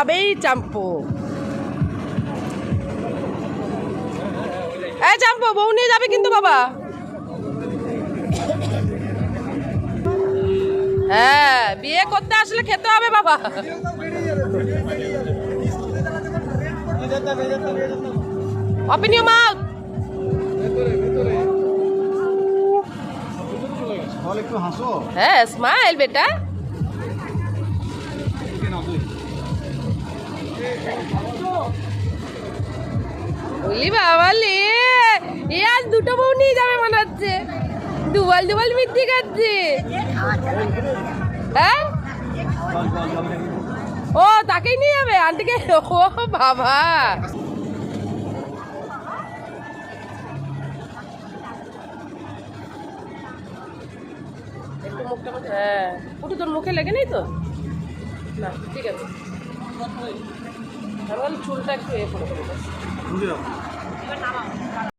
যাবেই চাম্পু। এই চাম্পু, বউ নিয়ে যাবে কিন্তু বাবা। হ্যাঁ, বিয়ে করতে আসলে খেতে হবে বাবা। Open your mouth. একটু হাসো। হ্যাঁ, স্মাইল বেটা। বলি বাবালে, এ আজ দুটো বউ নিয়ে যাবে মনে হচ্ছে। দুবাল দুবাল মিথ্যে খাচ্ছে। হ্যাঁ, ও তাকেই নিয়ে যাবে আন্টিকে। ও বাবা, একটু মুখটা, হ্যাঁ পুটু তোর মুখে লেগে নেই তো? না ঠিক আছে, চুলটা একটু এ করে